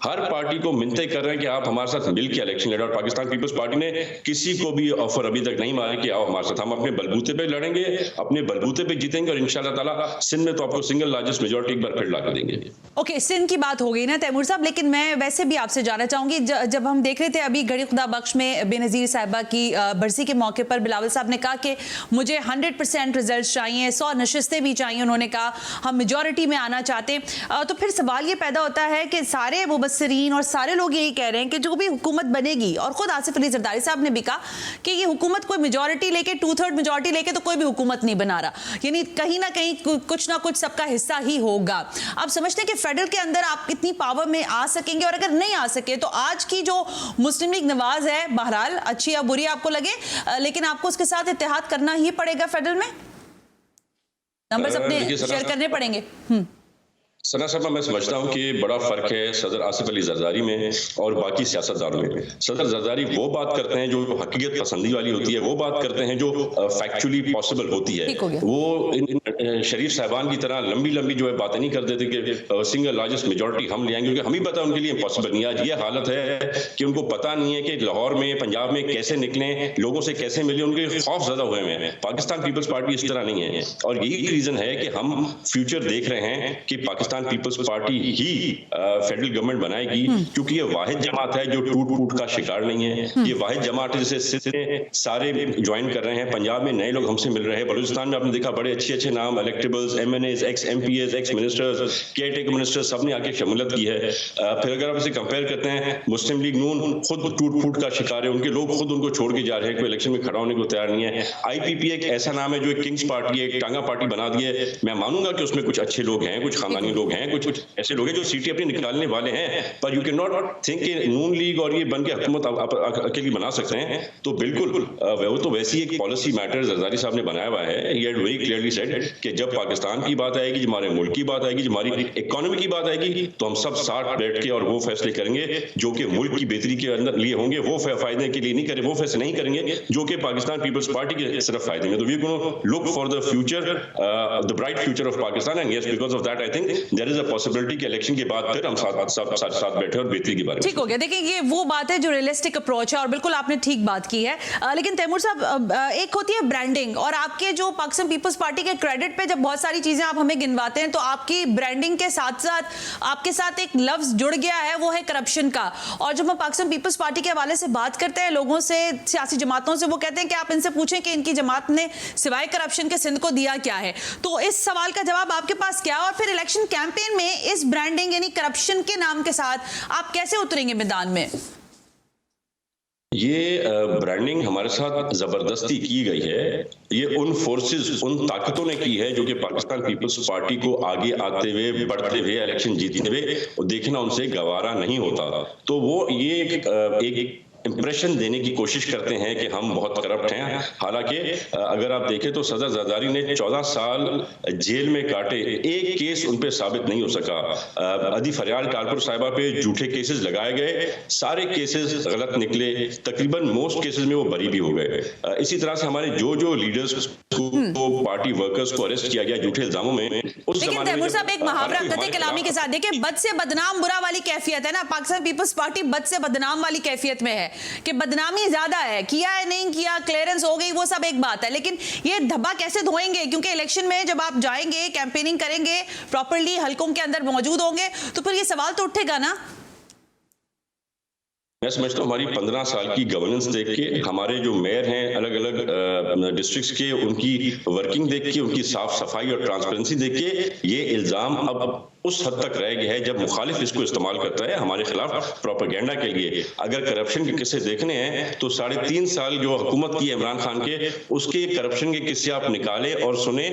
हर पार्टी को मिन्नतें कर रहे हैं कि आप हमारे साथ मिलकर इलेक्शन लड़े। और पाकिस्तान पीपल्स पार्टी ने किसी को भी ऑफर अभी तक नहीं मारा कि आओ हमारे साथ, हम अपने बलबूते पे लड़ेंगे, अपने बलबूते पे जीतेंगे और इंशाल्लाह ताला सिंध में तो आपको सिंगल लार्जेस्ट मेजोरिटी एक बार फिर ला देंगे। ओके, सिंध की बात हो गई ना तैमूर साहब, लेकिन मैं वैसे भी आपसे जानना चाहूंगी, जब हम देख रहे थे अभी गड़ी खुदा बख्श में बेनजीर साहिबा की बरसी के मौके पर बिलावल साहब ने कहा कि मुझे 100% रिजल्ट चाहिए, 100 नशिस्तें भी चाहिए। उन्होंने कहा हम मेजॉरिटी में आना चाहते हैं। तो फिर सवाल ये पैदा होता है कि सारे मुबस्सिरीन और सारे लोग यही कह रहे हैं कि जो भी हुकूमत बनेगी, और खुद आसिफ अली जरदारी साहब ने भी कहा कि ये हुकूमत कोई मेजॉरिटी लेके 2/3 मेजॉरिटी लेके तो कोई भी हुकूमत नहीं बना रहा, यानी कहीं ना कहीं कुछ ना कुछ सबका हिस्सा ही होगा। आप समझते हैं कि फेडरल के अंदर आप इतनी पावर में आ सकेंगे? और अगर नहीं आ सके तो आज की जो मुस्लिम लीग नवाज है, बहरहाल अच्छी या बुरी आपको लगे, लेकिन आपको उसके साथ इत्तेहाद करना ही पड़ेगा फेडरल में, नंबर्स अपने शेयर करने पड़ेंगे। सना साहब, मैं समझता हूं कि बड़ा फर्क है सदर आसिफ अली जरदारी में और बाकी सियासतदानों में। सदर जरदारी वो बात करते हैं जो हकीकत पसंदी वाली होती है, वो बात करते हैं जो फैक्चुअली पॉसिबल होती है। वो इन शरीफ साहबान की तरह लंबी लंबी जो है बातें नहीं कर देते कि सिंगल लार्जेस्ट मेजोरिटी हम ले आएंगे, क्योंकि हम ही पता उनके लिए इम्पॉसिबल नहीं है। आज ये हालत है कि उनको पता नहीं है कि लाहौर में, पंजाब में कैसे निकलें, लोगों से कैसे मिले, उनके खौफ ज्यादा हुए हैं। पाकिस्तान पीपल्स पार्टी इस तरह नहीं है, और यही रीजन है कि हम फ्यूचर देख रहे हैं कि पाकिस्तान पीपल्स पार्टी ही फेडरल गवर्नमेंट बनाएगी, क्योंकि ये वाहिद जमात है जो टूट फूट का शिकार नहीं है। ये वाहिद जमात है जिसे सिंध में सारे ज्वाइन कर रहे हैं, पंजाब में नए लोग हमसे मिल रहे हैं, बलूचिस्तान में आपने देखा बड़े अच्छे अच्छे नाम, electables, MNAs, x MPs, x ministers, caretaker ministers, सबने आके शमूलियत की है। फिर अगर आप इसे कंपेयर करते हैं, मुस्लिम लीग नून खुद टूट फूट का शिकार है, उनके लोग खुद उनको छोड़ के जा रहे हैं, कोई इलेक्शन में खड़ा होने को तैयार नहीं है। IPP एक ऐसा नाम है जो एक किंग्स पार्टी है, एक टांगा पार्टी बना दी है। मैं मानूंगा कि उसमें कुछ अच्छे लोग हैं, कुछ खानदानी लोग हैं, कुछ ऐसे लोग हैं जो सीटें अपनी निकालने वाले हैं, पर यू कैन नॉट थिंक कि नून लीग और ये बन के हुकूमत अकेली बना सकते हैं। तो बिल्कुल वो तो वैसी एक पॉलिसी मैटर जरदारी साहब ने बनाया हुआ है। He had very clearly said कि जब पाकिस्तान की बात आएगी, जब हमारे मुल्क की बात आएगी, जब हमारी इकोनॉमी की बात आएगी, तो हम सब साथ बैठ के और वो फैसले करेंगे जो कि मुल्क की बेहतरी के अंदर लिए होंगे। वो फायदे के लिए नहीं करें, वो फैसले नहीं करेंगे जो कि पाकिस्तान पीपल्स पार्टी के सिर्फ फायदे में। तो we gonna look for the future, the bright future of Pakistan, and yes, because of that I think there is a possibility कि इलेक्शन के बाद फिर हम साथ बैठे और बेहतरी के बारे में। ठीक हो गया। देखिए, ये वो बात है जो रियलिस्टिक अप्रोच है, और बिल्कुल आपने ठीक बात की है। लेकिन तैमूर साहब, एक होती है ब्रांडिंग, और आपके जो पाकिस्तान पीपल्स पार्टी के क्रेडिट पे जब बहुत सारी चीजें आप हमें गिनवाते हैं, तो आपकी ब्रांडिंग के साथ साथ आपके साथ एक लफ्ज जुड़ गया है, वो है करप्शन का। और जब हम पाकिस्तान पीपल्स पार्टी के हवाले से बात करते हैं लोगों से, सियासी जमातों से, वो कहते हैं कि आप इनसे पूछें कि इनकी जमात ने सिवाय करप्शन के सिंध को दिया क्या है। तो इस सवाल का जवाब आपके पास क्या है? और फिर इलेक्शन कैंपेन में इस ब्रांडिंग यानी करप्शन के नाम के साथ आप कैसे उतरेंगे मैदान में? ये ब्रांडिंग हमारे साथ जबरदस्ती की गई है। ये उन फोर्सेस, उन ताकतों ने की है जो कि पाकिस्तान पीपल्स पार्टी को आगे आते हुए, बढ़ते हुए, इलेक्शन जीतते हुए और देखना उनसे गवारा नहीं होता। तो वो ये एक इंप्रेशन देने की कोशिश करते हैं कि हम बहुत करप्ट हैं। हालांकि अगर आप देखें तो सदर जरदारी ने 14 साल जेल में काटे, एक केस उन पे साबित नहीं हो सका। अदी फरियाल टालपुर साहिबा पे झूठे केसेस लगाए गए, सारे केसेस गलत निकले, तकरीबन मोस्ट केसेस में वो बरी भी हो गए। इसी तरह से हमारे जो लीडर्स को, पार्टी वर्कर्स को अरेस्ट किया गया झूठे इल्जामों में। लेकिन तैमूर साहब, एक मुहावरा कदे कलामी के साथ देखिए, बद से बदनाम बुरा वाली कैफियत है ना। पाकिस्तान पीपल्स पार्टी बद से बदनाम वाली कैफियत में है कि बदनामी ज्यादा है, किया है नहीं किया, क्लियरेंस हो गई, वो सब एक बात है, लेकिन ये धब्बा कैसे धोएंगे? क्योंकि इलेक्शन में जब आप जाएंगे, कैंपेनिंग करेंगे, प्रॉपर्ली हलकों के अंदर मौजूद होंगे, तो फिर ये सवाल तो उठेगा ना। मैं समझता हूँ हमारी 15 साल की गवर्नेंस देख के, हमारे जो मेयर हैं अलग अलग डिस्ट्रिक्ट्स के, उनकी वर्किंग देख के, उनकी साफ सफाई और ट्रांसपेरेंसी देख के, ये इल्जाम अब उस हद तक रह गया है जब मुखालिफ इसको इस्तेमाल करता है हमारे खिलाफ प्रोपेगेंडा के लिए। अगर करप्शन के किस्से देखने हैं तो 3.5 साल जो हुकूमत की इमरान खान के, उसके करप्शन के किस्से आप निकाले और सुने,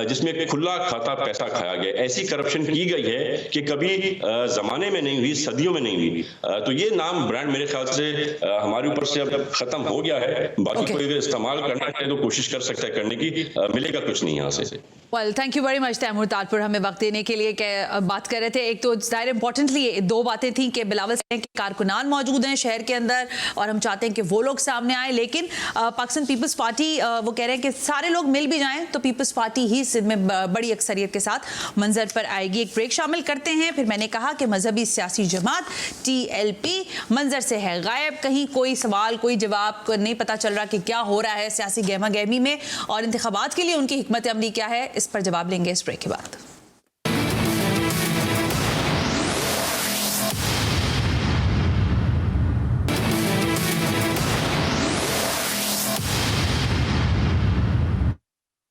जिसमें खुला खाता पैसा खाया गया। ऐसी करप्शन की गई है कि कभी जमाने में नहीं हुई, सदियों में नहीं हुई। तो ये नाम ब्रांड मेरे ख्याल से हमारे ऊपर से अब खत्म हो गया है। बाकी कोई अगर इस्तेमाल करना चाहे तो कोशिश कर सकता है करने की, मिलेगा कुछ नहीं यहाँ से। Well thank you very much Taimur Tajpur हमें वक्त देने के लिए बात कर रहे थे। एक तो ज़ाहिर इंपॉर्टेंटली दो बातें थी कि बिलावल के कारकुनान मौजूद हैं शहर के अंदर और हम चाहते हैं कि वो लोग सामने आए, लेकिन पाकिस्तान पीपल्स पार्टी वो कह रहे हैं कि सारे लोग मिल भी जाएं तो पीपल्स पार्टी ही सिंध में बड़ी अक्सरियत के साथ मंजर पर आएगी। एक ब्रेक शामिल करते हैं। फिर मैंने कहा कि मजहबी सियासी जमात TLP मंजर से है गायब, कहीं कोई सवाल कोई जवाब नहीं पता चल रहा कि क्या हो रहा है सियासी गहमा गहमी में, और इंतखाबात के लिए उनकी हिकमत अमली क्या है, इस पर जवाब लेंगे इस ब्रेक के बाद।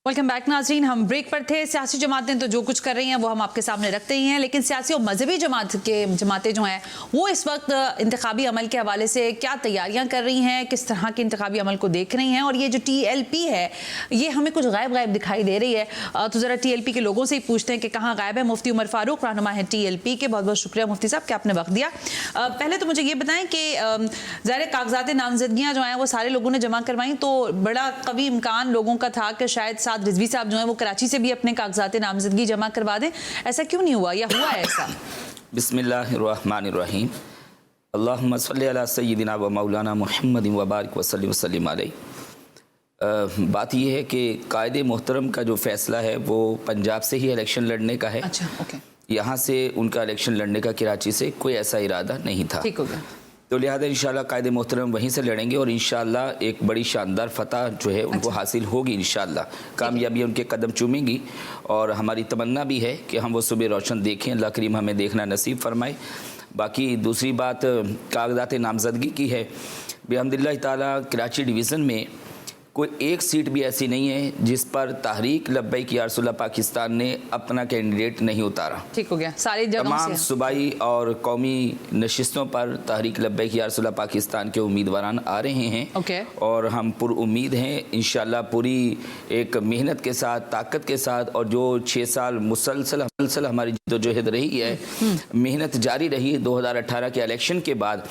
वेलकम बैक नाजरीन, हम ब्रेक पर थे। सियासी जमातें तो जो कुछ कर रही हैं वो हम आपके सामने रखते ही हैं, लेकिन सियासी और मजहबी जमातें जो हैं वो इस वक्त इंतखाबी अमल के हवाले से क्या तैयारियां कर रही हैं, किस तरह के इंतखाबी अमल को देख रही हैं। और ये जो TLP है ये हमें कुछ गायब दिखाई दे रही है, तो ज़रा TLP के लोगों से ही पूछते हैं कि कहाँ गायब है। मुफ्ती उमर फारूक रहनुमा है TLP के, बहुत बहुत शुक्रिया मुफ्ती साहब कि आपने वक्त दिया। पहले तो मुझे ये बताएं कि ज़ाहिर कागजात नामजदगियाँ जो हैं वो सारे लोगों ने जमा करवाई, तो बड़ा कवी इम्कान लोगों का था कि शायद रिजवी साहब जो है वो कराची से भी अपने कागजात नामजदगी जमा करवा दें, ऐसा क्यों नहीं हुआ या हुआ ऐसा? बिस्मिल्लाहिर्रहमानिर्रहीम, अल्लाहुम्मा सल्ली अला सय्यिदिना व मौलाना मुहम्मद व बारिक व सल्लि वसल्लिम अलैहि। बात यह है कि कायदे मोहतरम का जो फैसला है वो पंजाब से ही इलेक्शन लड़ने का है। अच्छा, ओके। यहाँ से उनका इलेक्शन लड़ने का कराची से कोई ऐसा इरादा नहीं था। ठीक हो गया। तो लिहाजा इंशाल्लाह कायदे मोहतरम वहीं से लड़ेंगे और इंशाल्लाह एक बड़ी शानदार फतह जो है उनको हासिल होगी। इंशाल्लाह कामयाबी उनके कदम चूमेंगी और हमारी तमन्ना भी है कि हम वो सुबह रोशन देखें, अल्लाह करीम हमें देखना नसीब फरमाए। बाकी दूसरी बात कागजात नामजदगी की है। बिहम्दिल्लाह ताला कराची डिवीज़न में कोई एक सीट भी ऐसी नहीं है जिस पर तहरीक लब्बैक या रसूलल्लाह पाकिस्तान ने अपना कैंडिडेट नहीं उतारा। ठीक हो गया। सारी जगहों तमाम सूबाई और कौमी नशिस्तों पर तहरीक लब्बैक या रसूलल्लाह पाकिस्तान के उम्मीदवारान आ रहे हैं। ओके। और हम पुर उम्मीद हैं इंशाल्लाह पूरी एक मेहनत के साथ, ताकत के साथ, और जो 6 साल मुसलसल हमारी जद्दोजहद रही है, मेहनत जारी रही 2018 के इलेक्शन के बाद,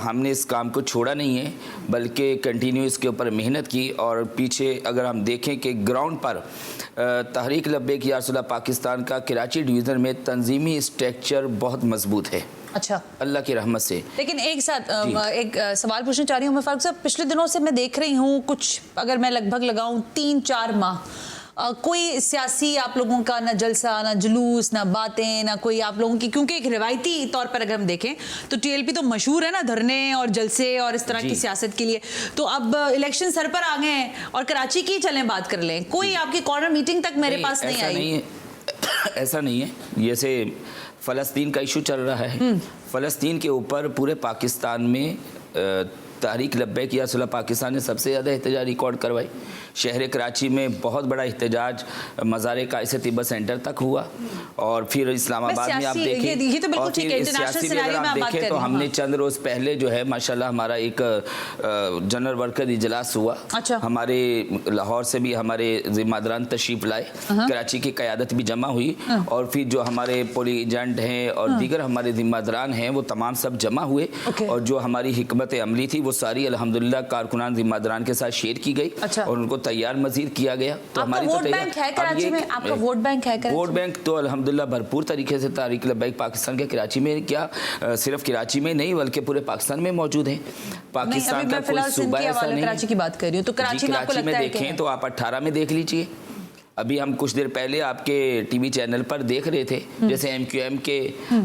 हमने इस काम को छोड़ा नहीं है बल्कि कंटिन्यू इसके ऊपर मेहनत की। और पीछे अगर हम देखें कि ग्राउंड पर तहरीक लब्बैक या रसूलल्लाह पाकिस्तान का कराची डिवीज़न में तंजीमी स्ट्रक्चर बहुत मजबूत है। अच्छा, अल्लाह की रहमत से। लेकिन एक सवाल पूछना चाह रही हूँ मैं फारूक साहब, पिछले दिनों से मैं देख रही हूँ कुछ, अगर मैं लगभग लगाऊँ 3-4 माह कोई सियासी आप लोगों का ना जलसा, ना जुलूस, ना बातें, ना कोई आप लोगों की, क्योंकि एक रिवायती तौर पर अगर हम देखें तो TLP तो मशहूर है ना धरने और जलसे और इस तरह की सियासत के लिए। तो अब इलेक्शन सर पर आ गए हैं और कराची की चलें बात कर लें, कोई आपकी कॉर्नर मीटिंग तक मेरे पास नहीं आई। ऐसा नहीं है। जैसे फ़लस्तीन का इशू चल रहा है, फ़लस्तीन के ऊपर पूरे पाकिस्तान में तहरीक लब्बैक या रसूलल्लाह पाकिस्तान ने सबसे ज़्यादा एहतजाज रिकॉर्ड करवाई। शहर कराची में बहुत बड़ा एहतजाज मज़ार कायसे तिब्बत सेंटर तक हुआ और फिर इस्लामाबाद में आप देखें तो और फिर सियासी भी अगर आप देखें तो हमने चंद रोज़ पहले जो है माशाल्लाह हमारा एक जनरल वर्कर इजलास हुआ। अच्छा। हमारे लाहौर से भी हमारे जिम्मेदारान तशरीफ लाए, कराची की क़यादत भी जमा हुई और फिर जो हमारे पोलिंग एजेंट हैं और दीगर हमारे जिम्मेदारान हैं वो तमाम सब जमा हुए और जो हमारी हिकमत अमली थी वो सारी अल्हम्दुलिल्लाह कारकुनान जिम्मेदारान के साथ शेयर की गई। अच्छा। और उनको तैयार मजीद किया गया। तो हमारी वोट बैंक है कराची में, आपका वोट बैंक है कराची? वोट बैंक तो अल्हम्दुलिल्लाह भरपूर तरीके से तहरीक लब्बैक पाकिस्तान के कराची में, क्या सिर्फ कराची में नहीं बल्कि पूरे पाकिस्तान में मौजूद है। पाकिस्तान का कोई सूबा ऐसा नहीं। कराची की बात कर रही हूँ तो कराची में देखें तो आप 18 में देख लीजिए। अभी हम कुछ देर पहले आपके टीवी चैनल पर देख रहे थे, जैसे MQM के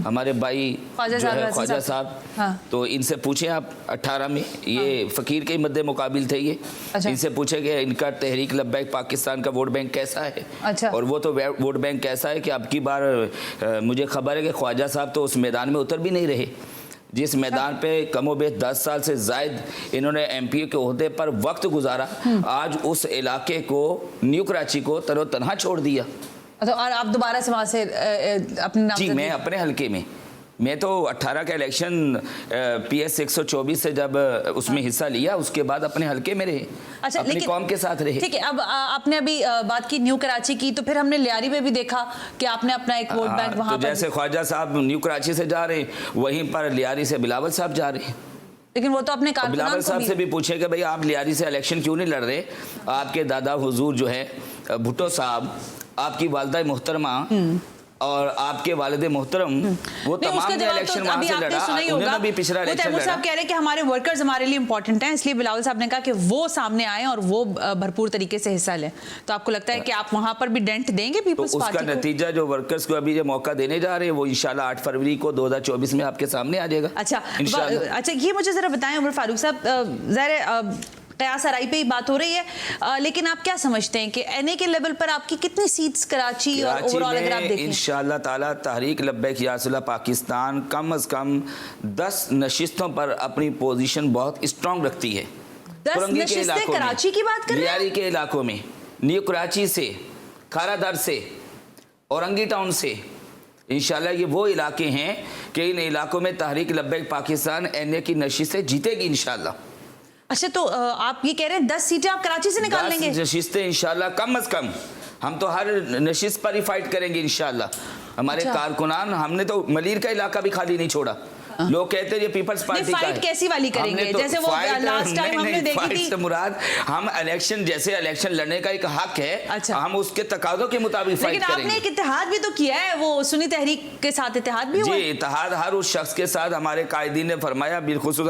हमारे भाई ख्वाजा साहब, तो इनसे पूछे आप 18 में ये फकीर के मद्दे मुकाबिल थे ये। अच्छा। इनसे पूछे कि इनका तहरीक लब्बैक पाकिस्तान का वोट बैंक कैसा है। अच्छा। और वो तो वोट बैंक कैसा है कि अब की बार मुझे खबर है कि ख्वाजा साहब तो उस मैदान में उतर भी नहीं रहे जिस मैदान पे कमोबेश 10 साल से जायद इन्होंने MP के ओहदे पर वक्त गुजारा। आज उस इलाके को, न्यू कराची को तरोतन्हा छोड़ दिया। तो और आप दोबारा से वहाँ से अपने नाम? जी, मैं अपने हल्के में, मैं तो 18 का इलेक्शन PS 124 से जब उसमें हिस्सा लिया उसके बाद अपने हल्के में रहे। अच्छा, अपनी कौम के साथ रहे। ठीक है, अब आपने अभी बात की न्यू कराची की, तो फिर हमने लियारी में भी देखा कि आपने अपना एक वोट बैंक वहाँ तो जैसे ख्वाजा साहब न्यू कराची से जा रहे हैं वहीं पर लियारी से बिलावल साहब जा रहे हैं। लेकिन वो तो अपने बिलावल साहब से भी पूछे कि भाई आप लियारी से इलेक्शन क्यों नहीं लड़ रहे। आपके दादा हुजूर जो है भुट्टो साहब आपकी वालिदा मोहतरमा और आपके वालिद मोहतरम वो तमाम ने इलेक्शन वहां से लड़ा, उन्होंने भी पिछला इलेक्शन तैमूर साहब कह रहे हैं कि हमारे वर्कर्स हमारे लिए इंपॉर्टेंट हैं, इसलिए बिलावल साहब ने कहा कि वो सामने आए और वो भरपूर तरीके से हिस्सा लें। तो आपको लगता है कि आप वहां पर भी डेंट देंगे पीपल्स तो पार्टी उसका को? नतीजा जो वर्कर्स को अभी जो मौका देने जा रहे हैं वो इंशाल्लाह 8 फरवरी को 2024 में आपके सामने आ जाएगा। अच्छा ये मुझे जरा बताएं उमर फारूक साहब, ज़ाहिर कयास आराई पे ही बात हो रही है, लेकिन आप क्या समझते हैं कि एनए के लेवल पर आपकी कितनी सीट्स कराची और ओवरऑल अगर आप देखें? इंशाअल्लाह ताला तहरीक लब्बैक या सुलह पाकिस्तान कम से कम 10 नशिस्तों पर अपनी पोजीशन बहुत स्ट्रांग रखती है। 10 नशिस्तें कराची की बात कर रहे हैं? लियारी के इलाकों में, न्यू कराची से, खारादर से, औरंगी टाउन से, इंशाल्लाह ये वो इलाके हैं कि इन इलाकों में तहरीक लब्बैक पाकिस्तान एनए की नशिस्तें जीतेगी इंशाल्लाह। अच्छा, तो आप ये कह रहे हैं 10 सीटें आप कराची से निकाल लेंगे? 10 नशिस्तें इंशाल्लाह कम से कम, हम तो हर नशिस्त पर ही फाइट करेंगे इंशाल्लाह। हमारे कारकुनान, हमने तो मलीर का इलाका भी खाली नहीं छोड़ा। लोग कहते हैं ये पीपल्स पार्टी का है। फाइट कैसी वाली करेंगे? तो जैसे वो लास्ट टाइम हमने देखी थी। से मुराद हम इलेक्शन, जैसे इलेक्शन लड़ने का एक हक है, अच्छा, हम उसके तकादों के मुताबिक फाइट करेंगे। लेकिन आपने एक इत्तेहाद भी तो किया है, वो सुन्नी तहरीक के साथ इत्तेहाद भी हुआ है। जी, इत्तेहाद हर उस शख्स के साथ हमारे कायदीन ने फरमाया, बिलखुसूस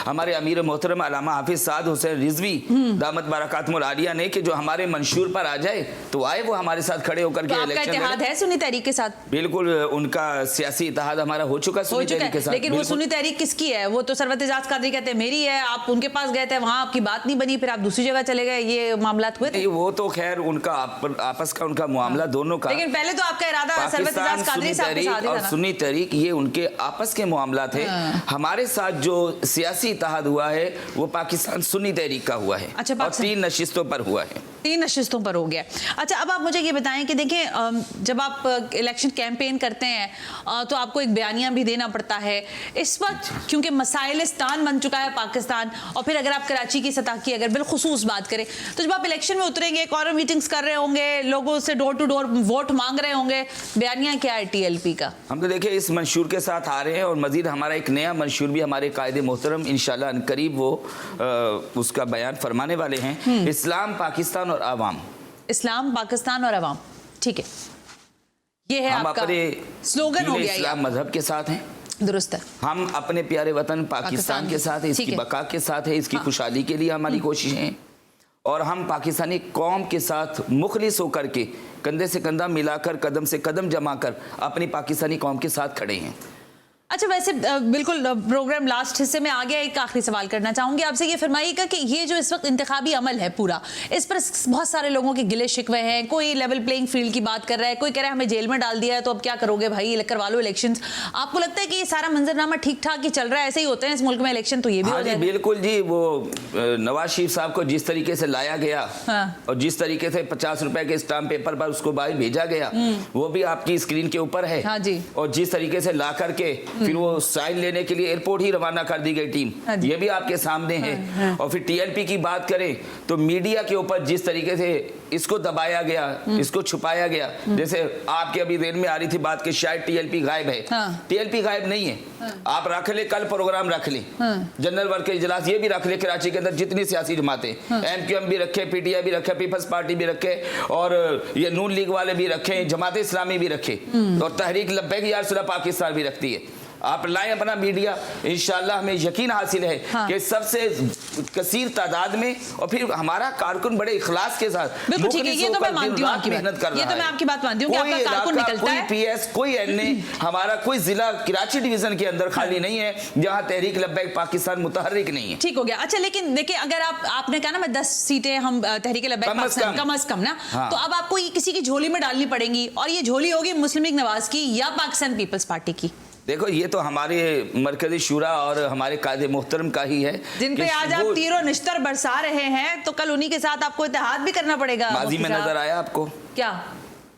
हमारे अमीर मोहतरम अल्लामा हाफिज साद हुसैन रिजवी दामत बरकातुहुल आलिया ने कि जो हमारे मंशूर पर आ जाए तो आए, वो हमारे साथ खड़े होकर के इलेक्शन इत्तेहाद है सुन्नी तहरीक के साथ? बिल्कुल, उनका सियासी इत्तेहाद हमारा हो चुका सुन्नी तहरीक के साथ। लेकिन वो सुन्नी तहरीक किसकी है? वो तो सरवत एजाज कादरी कहते हैं मेरी है, आप उनके पास गए थे, वहां आपकी बात नहीं बनी, फिर आप दूसरी जगह चले गए, ये मामला हुए थे? वो तो खैर उनका आपस का उनका मामला दोनों का, लेकिन पहले तो आपका इरादा सरवत एजाज कादरी साहब के साथ ही था और सुन्नी तहरीक, ये उनके आपस के मामला थे। हमारे साथ जो सियासी इत्तेहाद हुआ है वो पाकिस्तान सुन्नी तहरीक का हुआ है। अच्छा, और 3 नशिस्तों पर हुआ है। 3 नशिस्तों पर हो गया। अच्छा, अब आप मुझे ये बताएं कि देखें, जब आप इलेक्शन कैंपेन करते हैं तो आपको एक बयानिया भी देना पड़ता है। इस वक्त क्योंकि मसाइलिस्तान बन चुका है पाकिस्तान, और फिर अगर आप कराची की सतह की अगर बिलखुसूस बात करें तो जब आप इलेक्शन में उतरेंगे, कॉरम मीटिंग्स कर रहे होंगे, लोगों से डोर टू डोर वोट मांग रहे होंगे, बयानिया क्या है टीएलपी का? हम तो देखिए इस मंशूर के साथ आ रहे हैं, और मजीद हमारा एक नया मंशूर भी हमारे कायदे मोहतरम इंशाल्लाह करीब वो उसका बयान फरमाने वाले हैं। इस्लाम, पाकिस्तान और आवाम। इस्लाम, पाकिस्तान और आवाम, ठीक है, ये है हम आपका अपने स्लोगन हो गया। इस्लाम मजहब के साथ हैं, दुरुस्त है। हम अपने प्यारे वतन पाकिस्तान के साथ है, इसकी बका के साथ है, इसकी खुशहाली के लिए हमारी कोशिशें हैं, और हम पाकिस्तानी कौम के साथ मुखलिस होकर के कंधे से कंधा मिलाकर, कदम से कदम जमा कर अपनी पाकिस्तानी कौम के साथ खड़े हैं। अच्छा, वैसे बिल्कुल प्रोग्राम लास्ट हिस्से में आ गया, एक आखिरी सवाल करना चाहूंगी आपसे, ये फरमाइएगा कि ये जो इस वक्त इंतखाबी अमल है पूरा, इस पर बहुत सारे लोगों के गिले शिकवे हैं। कोई लेवल प्लेइंग फील्ड की बात कर रहा है, कोई कह रहा है हमें जेल में डाल दिया है तो अब क्या करोगे भाई, करवा लो इलेक्शंस। आपको लगता है कि ये सारा मंजरनामा ठीक ठाक ही चल रहा है, ऐसे ही होते हैं इस मुल्क में इलेक्शन, तो ये भी हो जाएगा? बिल्कुल जी, वो नवाज शरीफ साहब को जिस तरीके से लाया गया, और जिस तरीके से 50 रुपए के स्टाम्प पेपर पर उसको बाहर भेजा गया, वो भी आपकी स्क्रीन के ऊपर है। हाँ जी। और जिस तरीके से ला करके फिर वो साइन लेने के लिए एयरपोर्ट ही रवाना कर दी गई टीम, ये भी आपके सामने है। और फिर टीएलपी की बात करें तो मीडिया के ऊपर जिस तरीके से इसको दबाया गया, इसको छुपाया गया, जैसे आपके अभी देर में आ रही थी बात कि शायद टीएलपी गायब है। टीएलपी गायब नहीं है, आप रख ले, कल प्रोग्राम रख ले, जनरल वर्ग के इजलास ये भी रख ले, कराची के अंदर जितनी सियासी जमातें, एमक्यूएम भी रखे, पीटीआई भी रखे, पीपल्स पार्टी भी रखे, और ये नून लीग वाले भी रखे, जमात इस्लामी भी रखे, और तहरीक लब्बैक या सुलह पाकिस्तान भी रखती है। आप लाएं अपना मीडिया, इंशाल्लाह हमें यकीन हासिल है कि सबसे कसीर तादाद में, और फिर हमारा कारकुन बड़े इखलास के साथ, बिल्कुल ठीक है, ये तो मैं मानती हूं आपकी मेहनत कर रहा है। ये तो मैं आपकी बात मानती हूं कि आपका कारकुन निकलता है। कोई पीएस, कोई एनए, हमारा कोई जिला कराची डिवीजन के अंदर खाली नहीं है जहां तहरीक लब्बैक पाकिस्तान मुतहर्रिक नहीं है। ठीक हो गया। अच्छा, लेकिन देखिए, अगर आपने कहा ना मैं 10 सीटें हम तहरीक लब्बैक पाकिस्तान कम अज कम ना, तो अब आपको ये किसी की झोली में डालनी पड़ेंगी, और ये झोली होगी मुस्लिम लीग नवाज की या पाकिस्तान पीपल्स पार्टी की? देखो, ये तो हमारे मरकजी शुरा और हमारे कायदे मोहतरम का ही है, जिन पे आज आप तीरों निश्तर बरसा रहे हैं, तो कल उन्हीं के साथ आपको इत्तेहाद भी करना पड़ेगा। माजी में नजर आया आपको क्या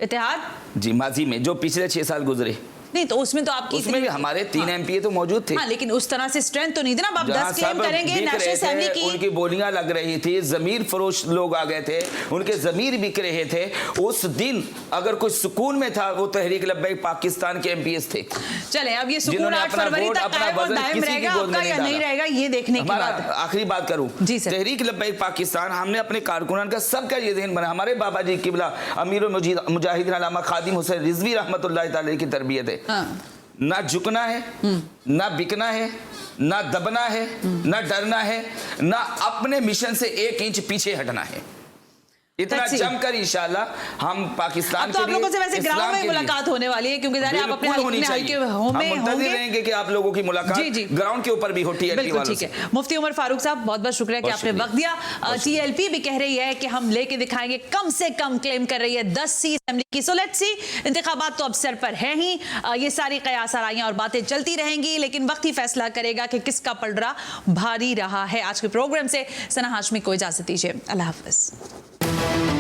इत्तेहाद? जी, माजी में जो पिछले 6 साल गुजरे, नहीं तो उसमें तो आपकी उसमें भी हमारे 3 एमपीए तो मौजूद थे। हाँ, लेकिन उस तरह से स्ट्रेंथ तो नहीं थी ना। अब 10 क्लेम करेंगे नेशनल असेंबली की, उनकी बोलियां लग रही थी, जमीर फरोश लोग आ गए थे, उनके जमीर बिक रहे थे। उस दिन अगर कोई सुकून में था वो तहरीक लब्बैक पाकिस्तान के एमपीएस थे। चले अब ये सुकून 8 फरवरी तक कायम और दायम रहेगा आपका या नहीं रहेगा, ये देखने की बात है। आखिरी बात करूं, तहरीक लब्बैक पाकिस्तान, हमने अपने कारकुनान का सबका ये ज़हन बना। हमारे बाबा जी किबला अमीर मुजाहिदीन अल्लामा खादिम हुसैन रिजवी रहमतुल्लाह तआला की तरबियत है। ना झुकना है, ना बिकना है, ना दबना है, ना डरना है, ना अपने मिशन से 1 इंच पीछे हटना है। इतना जमकर इंशाल्लाह हम पाकिस्तान तो आप लोगों से वैसे ग्राउंड में मुलाकात होने वाली है, क्योंकि आप अपने हल्के होंगे, रहेंगे कि आप लोगों की मुलाकात ग्राउंड के ऊपर भी हो टीएलपी वालों से। मुफ्ती उमर फारूक साहब, बहुत बहुत शुक्रिया कि आपने वक्त दिया। टीएलपी भी कह रही है कि हम लेके दिखाएंगे, कम से कम क्लेम कर रही है 10 सीट असेंबली की। सो लेट्स सी, इंतखाबात तो अब सर पर है ही, ये सारी कयास आराइयां और बातें चलती रहेंगी, लेकिन वक्त ही फैसला करेगा कि किसका पलड़ा भारी रहा है। आज के प्रोग्राम से सना हाशमी को इजाजत दीजिए, अल्लाह हाफिज।